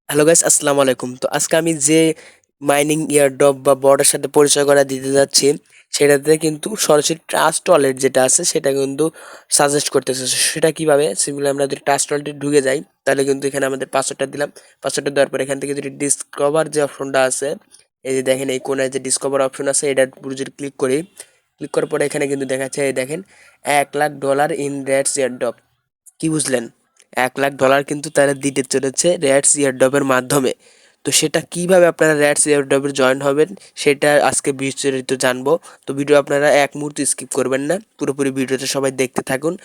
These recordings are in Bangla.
হ্যালো গাইস, আসসালামু আলাইকুম। তো আজকে আমি যে মাইনিং ইয়ারড্রপ বা বটের সাথে পরিচয় করা দিতে যাচ্ছি, সেটাতে কিন্তু সরাসরি ট্রাস্ট ওয়ালেট যেটা আছে সেটা কিন্তু সাজেস্ট করতেছে। সেটা কিভাবে? সিম্পলি আমরা যদি ট্রাস্ট ওয়ালেটে ঢুকে যাই, তাহলে কিন্তু এখানে আমাদের পাসওয়ার্ডটা দিলাম। পাসওয়ার্ডটা দেওয়ার পর এখান থেকে যদি ডিসকভার যে অপশনটা আছে, এই যে দেখেন এই কোনায় যে ডিসকভার অপশন আছে, এটার উপরে যদি ক্লিক করি, ক্লিক করার পরে এখানে কিন্তু দেখাচ্ছে, এই দেখেন $1,00,000 ইন রেডস ইয়ারড্রপ। কি বুঝলেন? $1,00,000 কিন্তু তারা দিতে চলেছে রেডস এয়ারড্রপের মাধ্যমে। তো সেটা কিভাবে আপনারা রেডস এয়ারড্রপে জয়েন হবেন, সেটা আজকে বিস্তারিত জানবো। তো ভিডিও আপনারা এক মুহূর্ত স্কিপ করবেন না, পুরোপুরি ভিডিওটা সবাই দেখতে থাকুন।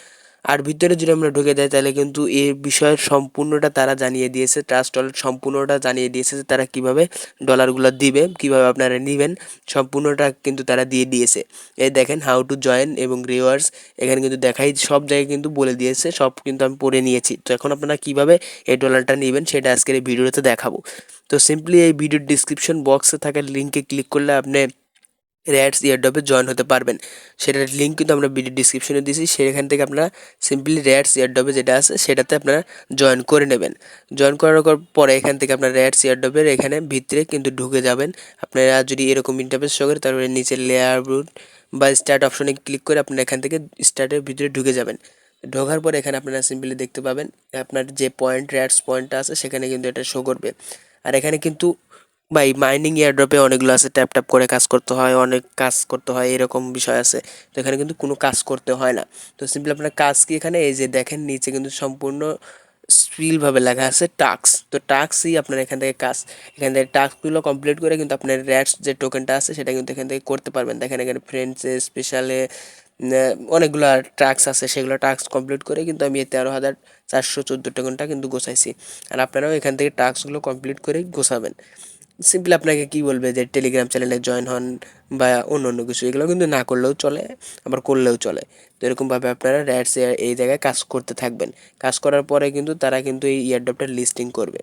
আর ভিতরে যদি আমরা ঢুকে যাই, তাহলে কিন্তু এই বিষয়ের সম্পূর্ণটা তারা জানিয়ে দিয়েছে, ট্রাস্ট ওয়ালেট সম্পূর্ণটা জানিয়ে দিয়েছে যে তারা কিভাবে ডলারগুলো দিবে, কিভাবে আপনারা নেবেন, সম্পূর্ণটা কিন্তু তারা দিয়ে দিয়েছে। এই দেখেন হাউ টু জয়েন এবং রিওয়ার্ডস, এখানে কিন্তু দেখাই সব জায়গায় কিন্তু বলে দিয়েছে, সব কিন্তু আমি পড়ে নিয়েছি। তো এখন আপনারা কিভাবে এই ডলারটা নেবেন সেটা আজকের এই ভিডিওতে দেখাবো। তো সিম্পলি এই ভিডিওর ডিসক্রিপশন বক্সে থাকা লিঙ্কে ক্লিক করলে আপনি রেডস ইয়ারড্রপে জয়েন হতে পারবেন। সেটার লিঙ্ক কিন্তু আমরা ভিডিও ডিসক্রিপশনে দিয়েছি, সেখান থেকে আপনারা সিম্পলি রেডস ইয়ারড্রপে যেটা আছে সেটাতে আপনারা জয়েন করে নেবেন। জয়েন করার পরে এখান থেকে আপনার রেডস ইয়ারড্রপের এখানে ভিতরে কিন্তু ঢুকে যাবেন। আপনারা যদি এরকম ইন্টারফেস শো করে, তারপরে নিচে লেয়ার রুট বা স্টার্ট অপশনে ক্লিক করে আপনারা এখান থেকে স্টার্টের ভিতরে ঢুকে যাবেন। ঢোকার পরে এখানে আপনারা সিম্পলি দেখতে পাবেন আপনার যে পয়েন্ট রেডস পয়েন্টটা আছে সেখানে কিন্তু এটা শো করবে। আর এখানে কিন্তু ভাই মাইনিং এয়ারড্রপে অনেকগুলো আছে, ট্যাপ ট্যাপ করে কাজ করতে হয়, অনেক কাজ করতে হয়, এরকম বিষয় আছে। তো এখানে কিন্তু কোনো কাজ করতে হয় না। তো সিম্পলি আপনার কাজ কি, এখানে এই যে দেখেন নিচে কিন্তু সম্পূর্ণ স্পিলভাবে লেখা আছে টাস্ক। তো টাস্কই আপনার এখান থেকে কাজ। এখান থেকে টাস্কগুলো কমপ্লিট করে কিন্তু আপনার র্যাটস যে টোকেনটা আছে সেটা কিন্তু এখান থেকে করতে পারবেন। দেখেন এখানে ফ্রেন্ডসে স্পেশালে অনেকগুলো টাস্ক আছে, সেগুলো টাস্ক কমপ্লিট করে কিন্তু আমি এই 13,414 টোকেনটা কিন্তু গোছাইছি। আর আপনারাও এখান থেকে টাস্কগুলো কমপ্লিট করেই গোছাবেন। সিম্পলি আপনাকে কি বলবে যে টেলিগ্রাম চ্যানেলে জয়েন হন বা অন্য অন্য কিছু, এগুলো কিন্তু না করলেও চলে, আবার করলেও চলে। তো এরকমভাবে আপনারা র্যাটস এই জায়গায় কাজ করতে থাকবেন। কাজ করার পরে কিন্তু তারা কিন্তু এই ইয়ারড্রপটা লিস্টিং করবে।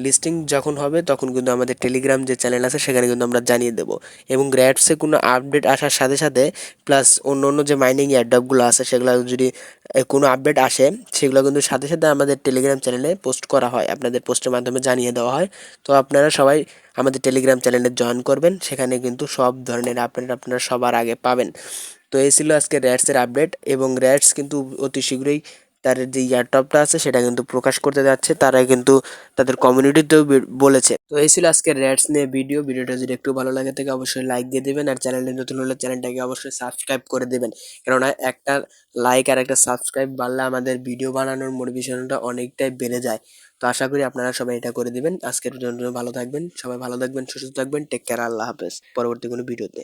লিস্টিং যখন হবে তখন কিন্তু আমাদের টেলিগ্রাম যে চ্যানেল আছে সেখানে কিন্তু আমরা জানিয়ে দেবো। এবং র্যাটসে কোনো আপডেট আসার সাথে সাথে প্লাস অন্য অন্য যে মাইনিং ইয়ারড্রপগুলো আছে সেগুলো যদি কোনো আপডেট আসে, সেগুলো কিন্তু সাথে সাথে আমাদের টেলিগ্রাম চ্যানেলে পোস্ট করা হয়, আপনাদের পোস্টের মাধ্যমে জানিয়ে দেওয়া হয়। তো আপনারা সবাই আমাদের টেলিগ্রাম চ্যানেলে জয়েন করবেন, সেখানে কিন্তু সব ধরনের আপডেট আপনারা সবার আগে পাবেন। তো এই ছিল আজকে র্যাটসের আপডেট, এবং র্যাটস কিন্তু অতি শীঘ্রই তার যে ইয়ারটপটা আছে সেটা কিন্তু প্রকাশ করতে যাচ্ছে, তারা কিন্তু তাদের কমিউনিটিতেও বলেছে। তো এই ছিল আজকে র্যাটস নিয়ে ভিডিওটা যদি একটু ভালো লাগে থাকে অবশ্যই লাইক দিয়ে দেবেন, আর চ্যানেলে নতুন হলে চ্যানেলটাকে অবশ্যই সাবস্ক্রাইব করে দেবেন। কেননা একটা লাইক আর একটা সাবস্ক্রাইব বাড়লে আমাদের ভিডিও বানানোর মোটিভেশনটা অনেকটাই বেড়ে যায়। তো আশা করি আপনারা সবাই এটা করে দিবেন। আজকের জন্য ভালো থাকবেন, সবাই ভালো থাকবেন, সুস্থ থাকবেন, টেক কেয়ার, আল্লাহ হাফেজ। পরবর্তী কোনো ভিডিওতে